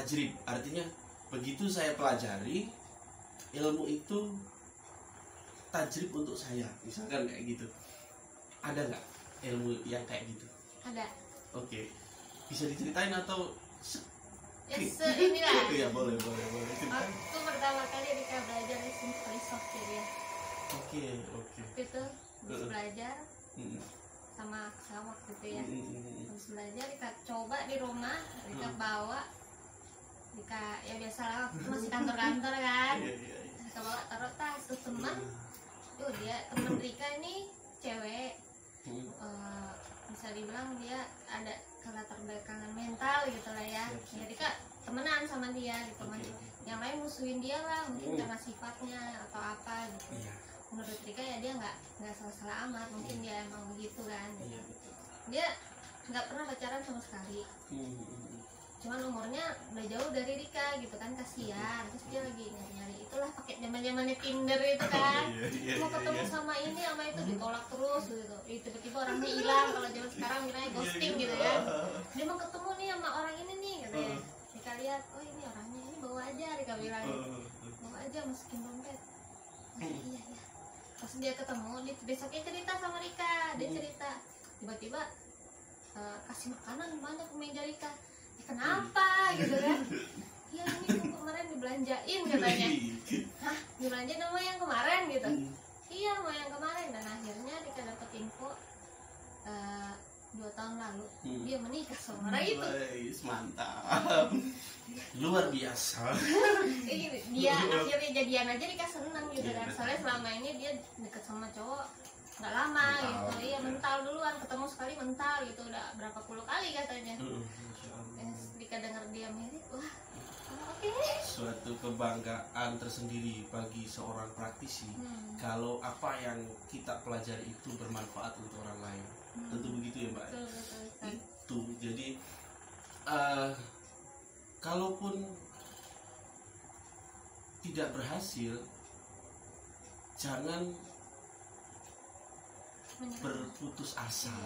tajrib, artinya begitu saya pelajari ilmu itu tajrib untuk saya, misalkan kayak gitu. Ada nggak ilmu yang kayak gitu? Ada. Oke, bisa diceritain atau Ya inilah. Iya, boleh ceritain. Waktu pertama kali Rika belajar di software ya. Oke. Itu habis belajar Mm. sama sawak gitu ya. Mm. Habis belajar Rika coba di rumah, Rika bawa, Rika ya biasalah waktu itu masih kantor-kantor kan. Iya. Rika bawa taruh tas tuh teman. Dia teman Rika ini cewek. Bisa dibilang dia ada latar belakangan mental gitu lah ya. Siap. Jadi Kak temenan sama dia gitu kan. Oke. Yang lain musuhin dia lah mungkin karena sifatnya atau apa gitu. Iya. Menurut Rika ya dia nggak salah-salah amat, mungkin dia emang begitu kan. Iya, betul. Dia nggak pernah pacaran sama sekali. Cuman umurnya udah jauh dari Rika gitu kan, kasihan. Terus dia lagi nyari-nyari itulah pakai zaman-zamannya Tinder itu kan. Iya, Mau ketemu sama ini sama itu ditolak terus gitu. Tiba-tiba orangnya hilang. Kalau zaman sekarang bilangnya ghosting gitu ya. Dia mau ketemu nih sama orang ini nih gitu ya. Rika lihat, oh ini orangnya, ini bawa aja, Rika bilang. Bawa aja masukin dompet. Iya. Pas dia ketemu, dia besoknya cerita sama Rika. Dia cerita tiba-tiba kasih makanan banyak ke meja Rika. Kenapa gitu kan? Ya ini kemarin dibelanjain katanya. Hah, dibelanjain sama yang kemarin gitu? Iya sama yang kemarin. Dan akhirnya Rika dapat info 2 tahun lalu dia menikah sama orang itu. Mantap. Luar biasa. Dia akhirnya jadian aja Rika seneng gitu kan. Soalnya selama ini dia deket sama cowok nggak lama gitu. Iya mental duluan, ketemu sekali mental gitu. Udah berapa puluh kali katanya. Rika dengar dia mirip, wah oke. Suatu kebanggaan tersendiri bagi seorang praktisi kalau apa yang kita pelajari itu bermanfaat untuk orang lain. Tentu begitu ya Mbak. Betul. Itu jadi kalaupun tidak berhasil, jangan berputus asa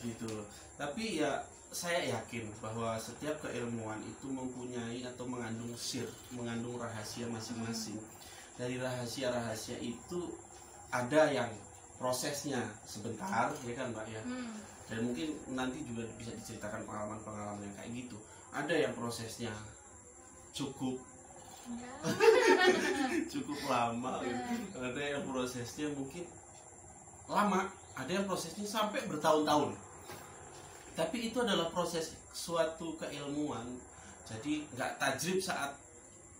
gitu. Tapi ya saya yakin bahwa setiap keilmuan itu mempunyai atau mengandung rahasia masing-masing. Dari rahasia-rahasia itu ada yang prosesnya sebentar, ya kan Mbak ya. Dan mungkin nanti juga bisa diceritakan pengalaman-pengalaman yang kayak gitu. Ada yang prosesnya cukup lama, ada yang prosesnya mungkin lama, ada yang prosesnya sampai bertahun-tahun. Tapi itu adalah proses suatu keilmuan. Jadi nggak tajrib saat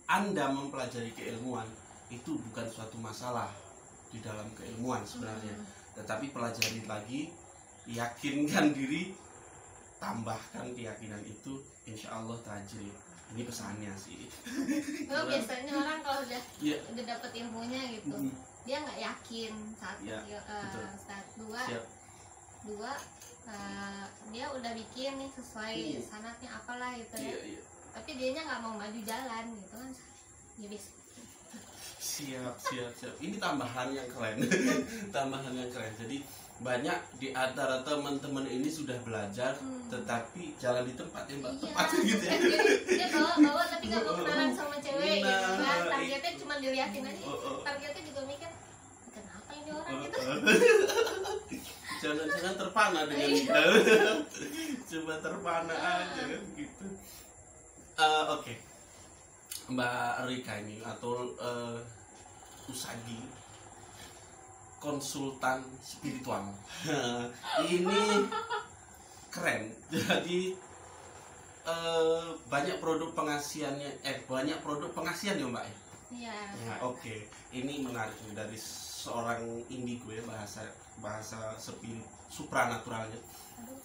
Anda mempelajari keilmuan itu bukan suatu masalah di dalam keilmuan sebenarnya. Tetapi pelajari lagi, yakinkan diri, tambahkan keyakinan itu, insya Allah tajrib. Ini pesannya sih. Biasanya orang kalau udah dapet ilmunya gitu, dia nggak yakin dua dia udah bikin nih sesuai sanatnya apalah gitu ya. Tapi dianya nggak mau maju jalan gitu kan. Ya bisa. Siap. Ini tambahan yang keren. Jadi banyak di antara teman-teman ini sudah belajar, tetapi jalan di tempat yang tepat gitu ya. Dia bawa tapi nggak mau kenalan sama cewek gitu kan. Targetnya cuma diliatin aja. Targetnya juga mikir kenapa ini orang gitu. Jangan terpana dengan coba terpana aja kan gitu. Oke. Mbak Rika ini atau Usagi, konsultan spiritual. Ini keren. Jadi banyak produk pengasihannya, banyak produk pengasihan ya Mbak ya. Iya. Oke. Ini menarik dari seorang indigo ya, bahasa spirit supranaturalnya.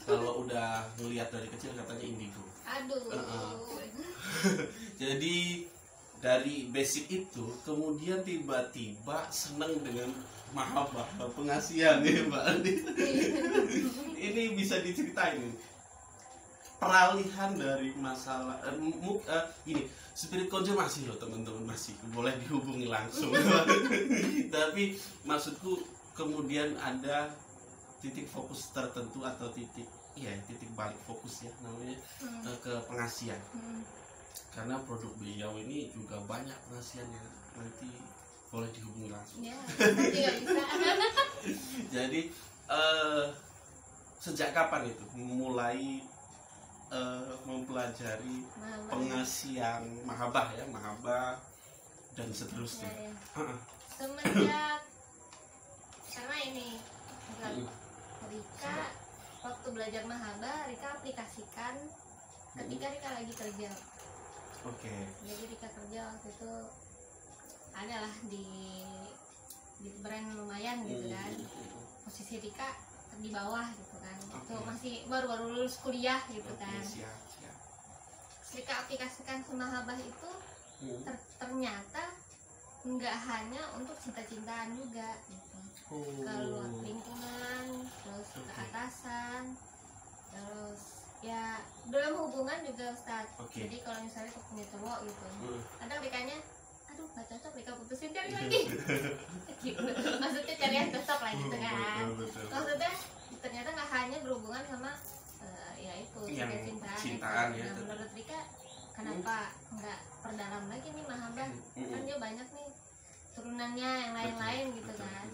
Kalau udah ngelihat dari kecil katanya indigo. Jadi dari basic itu kemudian tiba-tiba senang dengan mahabbah pengasihan ya Mbak. Ini bisa diceritain peralihan dari masalah ini spirit conjure masih loh teman-teman, masih boleh dihubungi langsung. Tapi maksudku kemudian ada titik fokus tertentu atau titik balik fokus ya namanya ke pengasihan. karena produk beliau ini juga banyak pengasihannya, nanti boleh dihubungi langsung. Ya, juga bisa. Jadi sejak kapan itu mulai mempelajari pengasihan mahabbah ya, mahabbah dan seterusnya? Ya, ya. Semenjak karena ini Rika waktu belajar mahabbah, Rika aplikasikan ketika Rika lagi kerja. Oke. Jadi Rika kerja waktu itu adalah di brand lumayan gitu kan. Posisi Rika di bawah gitu kan. Waktu masih baru lulus kuliah gitu kan. Siap. Rika aplikasikan mahabbah itu ternyata nggak hanya untuk cinta-cintaan juga gitu. Ke luar lingkungan, terus ke atasan, terus ya dalam hubungan juga Ustadz. Jadi kalau misalnya aku punya cowok gitu, kadang Rikanya aduh nggak cocok, Rika putusin cari lagi. Gitu. Maksudnya cari yang cocok lah gitu kan. Maksudnya ternyata nggak hanya berhubungan sama ya itu cintaan ya. Nah, menurut Rika kenapa nggak perdalam lagi nih mahabbah, kan dia banyak nih turunannya yang lain-lain gitu kan.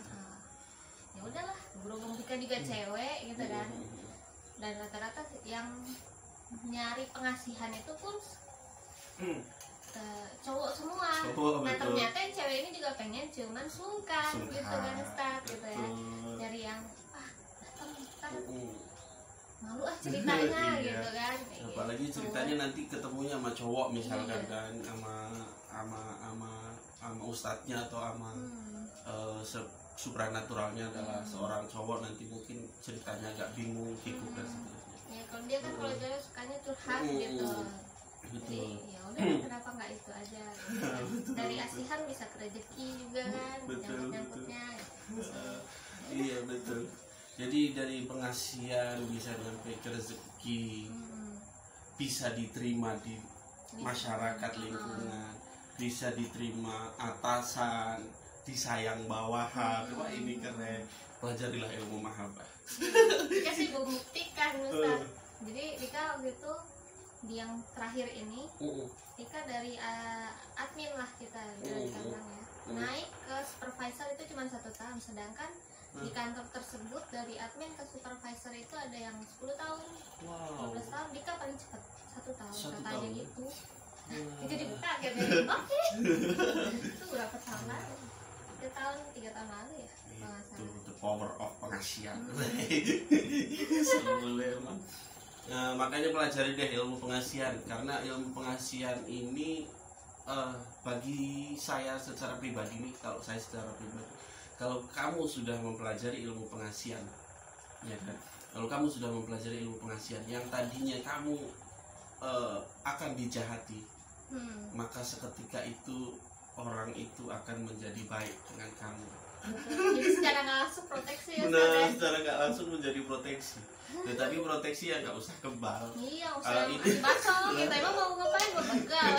Ya udahlah, berhubung Rika juga cewek gitu kan, dan rata-rata yang nyari pengasihan itu pun cowok semua. Nah ternyata yang cewek ini juga pengen, cuman sungkan gitu kan Ustaz gitu ya, dari yang datang malu ceritanya gitu kan. Apalagi ceritanya nanti ketemunya sama cowok misalkan kan, sama ustadznya atau sama supranaturalnya adalah seorang cowok, nanti mungkin ceritanya agak bingung, kikuk dan seterusnya. Ya kalau dia kan kalau cewek sukanya curhat gitu. Jadi ya udah kenapa nggak itu aja gitu. Dari asihan bisa ke rezeki juga kan, nyangkut-nyangkutnya. Iya betul. Jadi dari pengasihan bisa sampai ke rezeki, bisa diterima di masyarakat lingkungan, bisa diterima atasan, disayang bawahan. Wah ini keren. Pelajarilah ilmu mahabbah. Rika sih membuktikan Ustaz. Jadi Rika waktu itu di yang terakhir ini, Rika dari admin lah kita dari kantor ya, naik ke supervisor itu cuma 1 tahun, sedangkan di kantor tersebut dari admin ke supervisor itu ada yang 10 tahun, 12 tahun. Rika paling cepat 1 tahun katanya gitu. Itu dibuka akhirnya oke. Itu berapa tahun lalu? 3 tahun lalu ya. Itu the power of pengasihan. Makanya pelajari deh ilmu pengasihan, karena ilmu pengasihan ini bagi saya secara pribadi nih, kalau kamu sudah mempelajari ilmu pengasihan, ya kan? Kalau kamu sudah mempelajari ilmu pengasihan yang tadinya kamu akan dijahati, maka seketika itu orang itu akan menjadi baik dengan kamu. Jadi secara nggak langsung proteksi ya. Nah, secara nggak langsung menjadi proteksi. Tetapi proteksi ya nggak usah kebal. Iya, usah dipasang. Kita emang mau ngapain? Mau begal,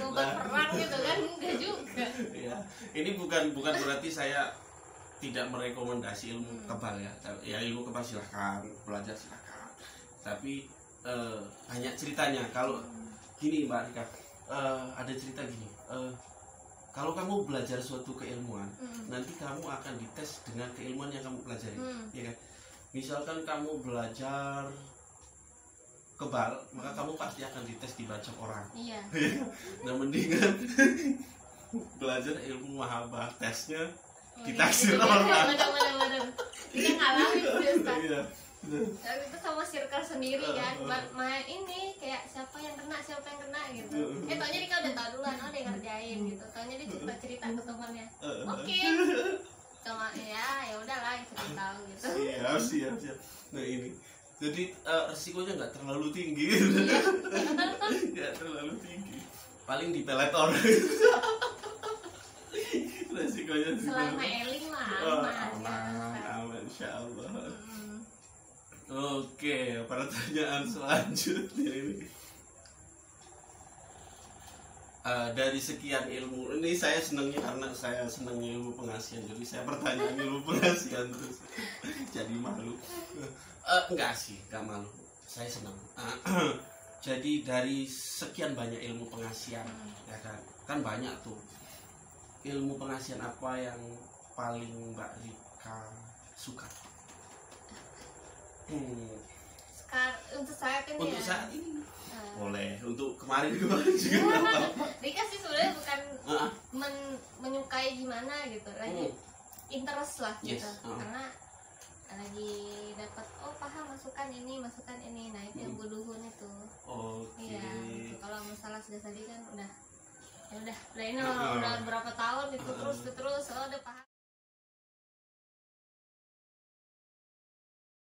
mau berperang gitu kan? Enggak juga. Ya, ini bukan berarti saya tidak merekomendasi ilmu kebal ya. Ya ilmu kebal silahkan, belajar silahkan. Tapi banyak ceritanya. Kalau gini Mbak Rika, ada cerita gini. Kalau kamu belajar suatu keilmuan, nanti kamu akan dites dengan keilmuan yang kamu pelajari, ya kan? Misalkan kamu belajar kebal, maka kamu pasti akan dites dibacok orang. Iya. Nah mendingan belajar ilmu mahabbah, tesnya ditaksir orang. Bener. Kita ngalamin sih Ustaz. Iya. Tapi itu sama circle sendiri kan, main ini kayak siapa yang kena gitu. Taunya Rika udah tahu duluan, dia ngerjain gitu. Taunya dia cerita ke temannya. Oke. Cuma ya udahlah kita tahu gitu. Siap. Nah ini, jadi resikonya nggak terlalu tinggi. Nggak terlalu tinggi. Paling dipelet orang. Resikonya selama eling lah aman, insyaallah. Oke, pertanyaan selanjutnya ini. Dari sekian ilmu ini, saya senangnya karena saya senang ilmu pengasihan, jadi saya pertanyaan ilmu pengasihan terus jadi malu. Enggak sih, enggak malu, saya senang. Jadi dari sekian banyak ilmu pengasihan, ya kan banyak tuh ilmu pengasihan apa yang paling Mbak Rika suka? Untuk saat ini Untuk ya. saat ini boleh, untuk kemarin juga apa? Rika sih sebenarnya bukan menyukai gimana gitu, lagi interest lah gitu, karena lagi dapat paham masukan ini, nah itu yang buduhun itu. Iya, kalau masalah sudah tadi kan udah ini udah berapa tahun itu terus udah paham.